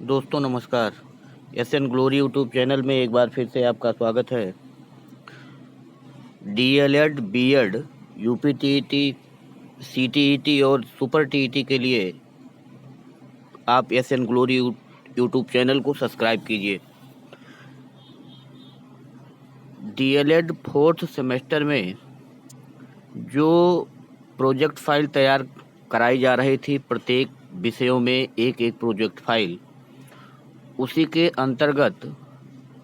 दोस्तों नमस्कार। S N Glory YouTube channel में एक बार फिर से आपका स्वागत है। डीएलएड, बीएड, यूपीटीईटी, सीटीईटी और सुपर टीईटी के लिए आप S N Glory YouTube channel को सब्सक्राइब कीजिए। डीएलएड फोर्थ सेमेस्टर में जो प्रोजेक्ट फाइल तैयार कराई जा रही थी, प्रत्येक विषयों में एक एक प्रोजेक्ट फाइल, उसी के अंतर्गत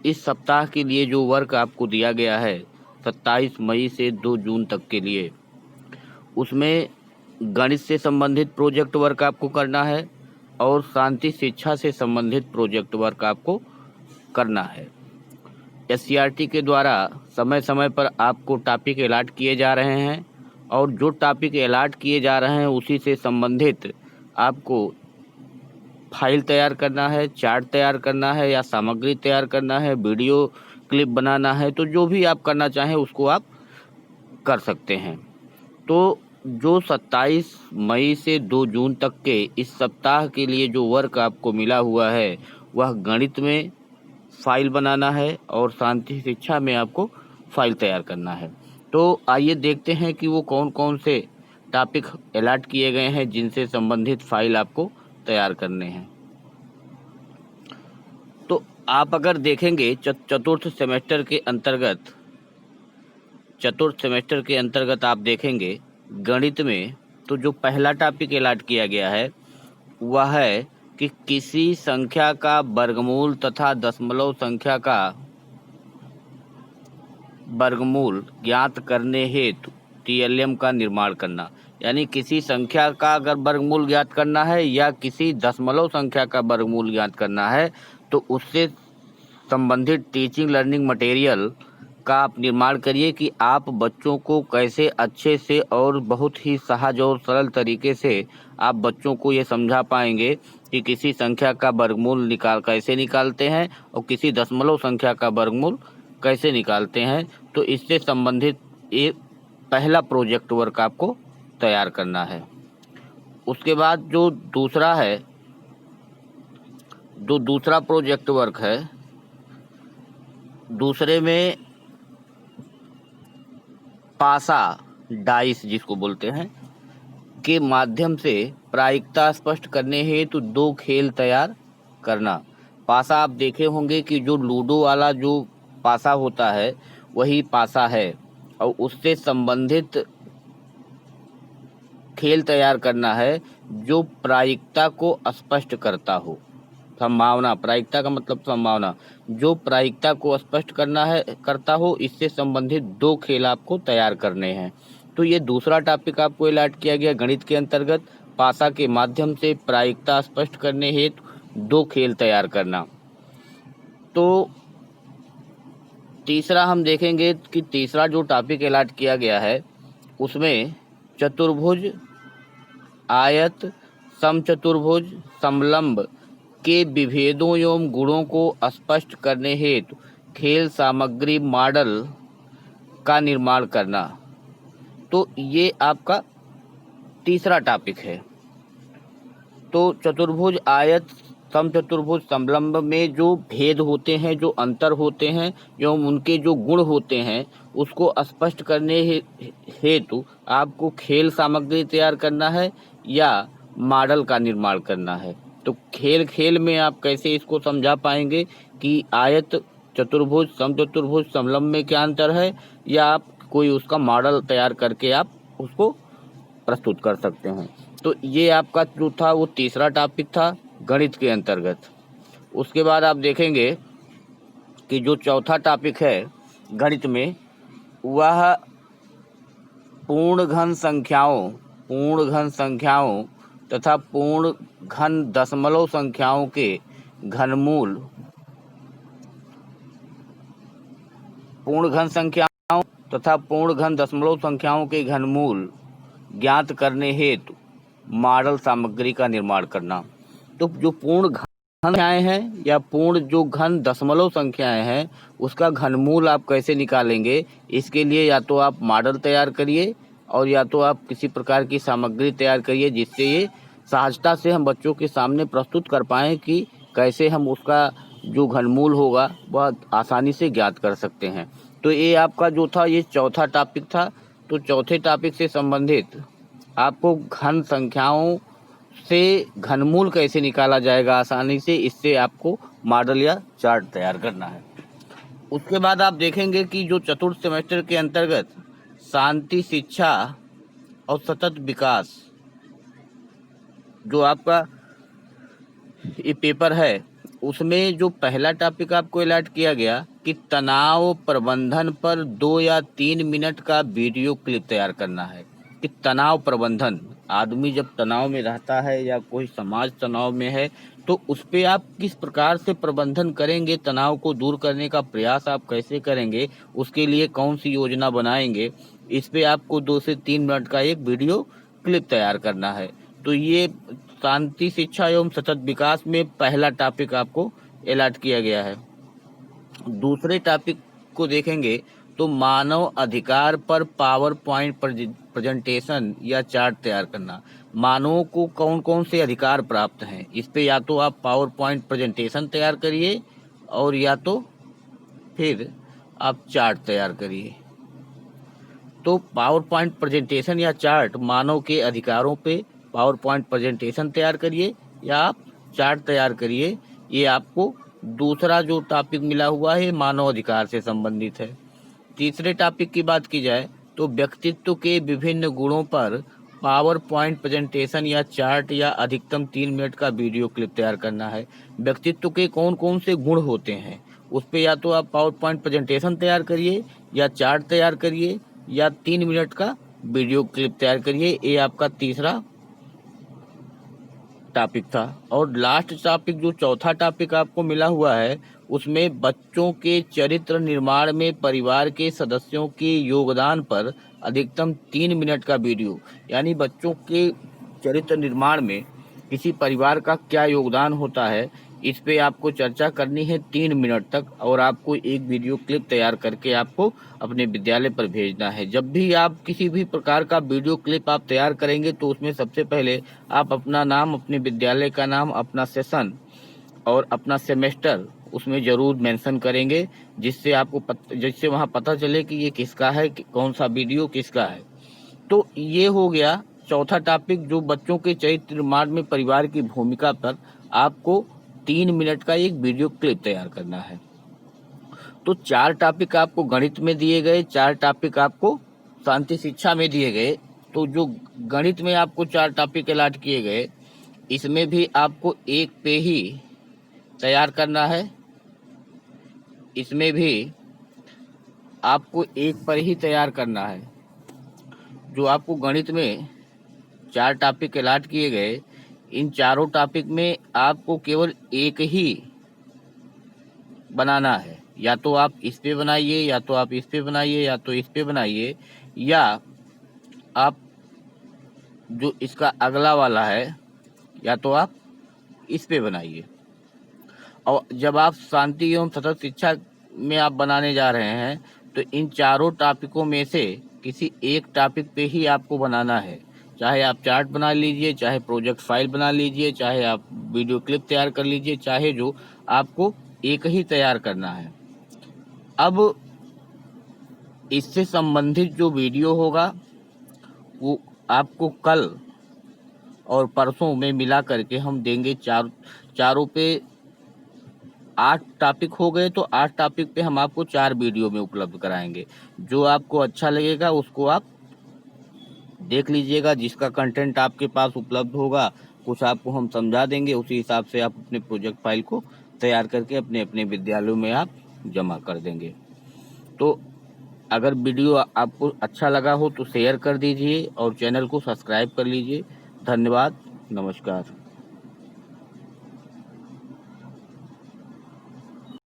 इस सप्ताह के लिए जो वर्क आपको दिया गया है 27 मई से 2 जून तक के लिए, उसमें गणित से संबंधित प्रोजेक्ट वर्क आपको करना है और शांति शिक्षा से संबंधित प्रोजेक्ट वर्क आपको करना है। एससीईआरटी के द्वारा समय समय पर आपको टॉपिक अलॉट किए जा रहे हैं और जो टॉपिक अलॉट किए जा रहे हैं उसी से संबंधित आपको फाइल तैयार करना है, चार्ट तैयार करना है या सामग्री तैयार करना है, वीडियो क्लिप बनाना है, तो जो भी आप करना चाहें उसको आप कर सकते हैं। तो जो 27 मई से 2 जून तक के इस सप्ताह के लिए जो वर्क आपको मिला हुआ है वह गणित में फाइल बनाना है और शांति शिक्षा में आपको फाइल तैयार करना है। तो आइए देखते हैं कि वो कौन कौन से टॉपिक अलॉट किए गए हैं जिनसे संबंधित फाइल आपको तैयार करने हैं। तो आप अगर देखेंगे चतुर्थ सेमेस्टर के अंतर्गत आप देखेंगे गणित में, तो जो पहला टॉपिक अलॉट किया गया है वह है कि किसी संख्या का वर्गमूल तथा दशमलव संख्या का वर्गमूल ज्ञात करने हेतु टीएलएम का निर्माण करना। यानी किसी संख्या का अगर वर्गमूल ज्ञात करना है या किसी दशमलव संख्या का वर्गमूल ज्ञात करना है तो उससे संबंधित टीचिंग लर्निंग मटेरियल का आप निर्माण करिए कि आप बच्चों को कैसे अच्छे से और बहुत ही सहज और सरल तरीके से आप बच्चों को ये समझा पाएंगे कि किसी संख्या का वर्गमूल कैसे निकालते हैं और किसी दशमलव संख्या का वर्गमूल कैसे निकालते हैं। तो इससे संबंधित एक पहला प्रोजेक्ट वर्क आपको तैयार करना है। उसके बाद जो दूसरा प्रोजेक्ट वर्क है, दूसरे में पासा डाइस जिसको बोलते हैं के माध्यम से प्रायिकता स्पष्ट करने हेतु 2 खेल तैयार करना। पासा आप देखे होंगे कि जो लूडो वाला जो पासा होता है वही पासा है और उससे संबंधित खेल तैयार करना है जो प्रायिकता को स्पष्ट करता हो। संभावना, प्रायिकता का मतलब संभावना, जो प्रायिकता को स्पष्ट करता हो, इससे संबंधित 2 खेल आपको तैयार करने हैं। तो ये दूसरा टॉपिक आपको अलॉट किया गया गणित के अंतर्गत, पासा के माध्यम से प्रायिकता स्पष्ट करने हेतु 2 खेल तैयार करना। तो तीसरा हम देखेंगे कि तीसरा जो टॉपिक अलॉट किया गया है उसमें चतुर्भुज, आयत, समचतुर्भुज, समलंब के विभेदों एवं गुणों को स्पष्ट करने हेतु खेल सामग्री मॉडल का निर्माण करना। तो ये आपका तीसरा टॉपिक है। तो चतुर्भुज, आयत, समचतुर्भुज, समलंब में जो भेद होते हैं, जो अंतर होते हैं एवं उनके जो गुण होते हैं उसको स्पष्ट करने हेतु आपको खेल सामग्री तैयार करना है या मॉडल का निर्माण करना है। तो खेल में आप कैसे इसको समझा पाएंगे कि आयत, चतुर्भुज, समचतुर्भुज, समलंब में क्या अंतर है, या आप कोई उसका मॉडल तैयार करके आप उसको प्रस्तुत कर सकते हैं। तो ये आपका जो था वो तीसरा टॉपिक था गणित के अंतर्गत। उसके बाद आप देखेंगे कि जो चौथा टॉपिक है गणित में वह पूर्ण घन संख्याओं तथा पूर्ण घन दशमलव संख्याओं के घनमूल, पूर्ण घन संख्याओं तथा पूर्ण घन दशमलव संख्याओं के घनमूल ज्ञात करने हेतु मॉडल सामग्री का निर्माण करना। तो जो पूर्ण घन संख्याएं हैं या पूर्ण जो घन दशमलव संख्याएं हैं उसका घनमूल आप कैसे निकालेंगे, इसके लिए या तो आप मॉडल तैयार करिए और या तो आप किसी प्रकार की सामग्री तैयार करिए जिससे ये सहजता से हम बच्चों के सामने प्रस्तुत कर पाएँ कि कैसे हम उसका जो घनमूल होगा वह आसानी से ज्ञात कर सकते हैं। तो ये आपका जो था ये चौथा टॉपिक था। तो चौथे टॉपिक से संबंधित आपको घन संख्याओं से घनमूल कैसे निकाला जाएगा आसानी से, इससे आपको मॉडल या चार्ट तैयार करना है। उसके बाद आप देखेंगे कि जो चतुर्थ सेमेस्टर के अंतर्गत शांति शिक्षा और सतत विकास जो आपका ये पेपर है, उसमें जो पहला टॉपिक आपको अलॉट किया गया कि तनाव प्रबंधन पर 2 या 3 मिनट का वीडियो क्लिप तैयार करना है। कि तनाव प्रबंधन, आदमी जब तनाव में रहता है या कोई समाज तनाव में है तो उस पे आप किस प्रकार से प्रबंधन करेंगे, तनाव को दूर करने का प्रयास आप कैसे करेंगे, उसके लिए कौन सी योजना बनाएंगे, इस पे आपको 2 से 3 मिनट का एक वीडियो क्लिप तैयार करना है। तो ये शांति शिक्षा एवं सतत विकास में पहला टॉपिक आपको अलॉट किया गया है। दूसरे टॉपिक को देखेंगे तो मानव अधिकार पर पावर पॉइंट प्रेजेंटेशन या चार्ट तैयार करना। मानवों को कौन कौन से अधिकार प्राप्त हैं, इस पे या तो आप पावर पॉइंट प्रेजेंटेशन तैयार करिए और या तो फिर आप चार्ट तैयार करिए। तो पावर पॉइंट प्रेजेंटेशन या चार्ट, मानव के अधिकारों पे पावर पॉइंट प्रेजेंटेशन तैयार करिए या आप चार्ट तैयार करिए। ये आपको दूसरा जो टॉपिक मिला हुआ है मानव अधिकार से संबंधित है। तीसरे टॉपिक की बात की जाए तो व्यक्तित्व के विभिन्न गुणों पर पावर पॉइंट प्रेजेंटेशन या चार्ट या अधिकतम 3 मिनट का वीडियो क्लिप तैयार करना है। व्यक्तित्व के कौन कौन से गुण होते हैं उस पे या तो आप पावर पॉइंट प्रेजेंटेशन तैयार करिए या चार्ट तैयार करिए या 3 मिनट का वीडियो क्लिप तैयार करिए। ये आपका तीसरा टॉपिक था। और लास्ट टॉपिक जो चौथा टॉपिक आपको मिला हुआ है उसमें बच्चों के चरित्र निर्माण में परिवार के सदस्यों के योगदान पर अधिकतम 3 मिनट का वीडियो, यानी बच्चों के चरित्र निर्माण में किसी परिवार का क्या योगदान होता है, इस पे आपको चर्चा करनी है 3 मिनट तक और आपको एक वीडियो क्लिप तैयार करके आपको अपने विद्यालय पर भेजना है। जब भी आप किसी भी प्रकार का वीडियो क्लिप आप तैयार करेंगे तो उसमें सबसे पहले आप अपना नाम, अपने विद्यालय का नाम, अपना सेशन और अपना सेमेस्टर उसमें जरूर मेंशन करेंगे, जिससे वहाँ पता चले कि ये किसका है, कौन सा वीडियो किसका है। तो ये हो गया चौथा टॉपिक जो बच्चों के चरित्र निर्माण में परिवार की भूमिका पर आपको 3 मिनट का एक वीडियो क्लिप तैयार करना है। तो 4 टॉपिक आपको गणित में दिए गए, 4 टॉपिक आपको शांति शिक्षा में दिए गए। तो जो गणित में आपको 4 टॉपिक अलॉट किए गए, इसमें भी आपको एक पे ही तैयार करना है, इसमें भी आपको एक पर ही तैयार करना है। जो आपको गणित में 4 टॉपिक अलॉट किए गए, इन चारों टॉपिक में आपको केवल एक ही बनाना है। या तो आप इस पे बनाइए, या तो आप इस पे बनाइए, या तो इस पे बनाइए, या आप जो इसका अगला वाला है या तो आप इस पे बनाइए। और जब आप शांति एवं सतत शिक्षा में आप बनाने जा रहे हैं तो इन चारों टॉपिकों में से किसी एक टॉपिक पे ही आपको बनाना है। चाहे आप चार्ट बना लीजिए, चाहे प्रोजेक्ट फाइल बना लीजिए, चाहे आप वीडियो क्लिप तैयार कर लीजिए, चाहे जो आपको एक ही तैयार करना है। अब इससे संबंधित जो वीडियो होगा वो आपको कल और परसों में मिला करके हम देंगे। चारों पे 8 टॉपिक हो गए तो 8 टॉपिक पे हम आपको 4 वीडियो में उपलब्ध कराएंगे। जो आपको अच्छा लगेगा उसको आप देख लीजिएगा, जिसका कंटेंट आपके पास उपलब्ध होगा कुछ आपको हम समझा देंगे, उसी हिसाब से आप अपने प्रोजेक्ट फाइल को तैयार करके अपने अपने विद्यालयों में आप जमा कर देंगे। तो अगर वीडियो आपको अच्छा लगा हो तो शेयर कर दीजिए और चैनल को सब्सक्राइब कर लीजिए। धन्यवाद, नमस्कार।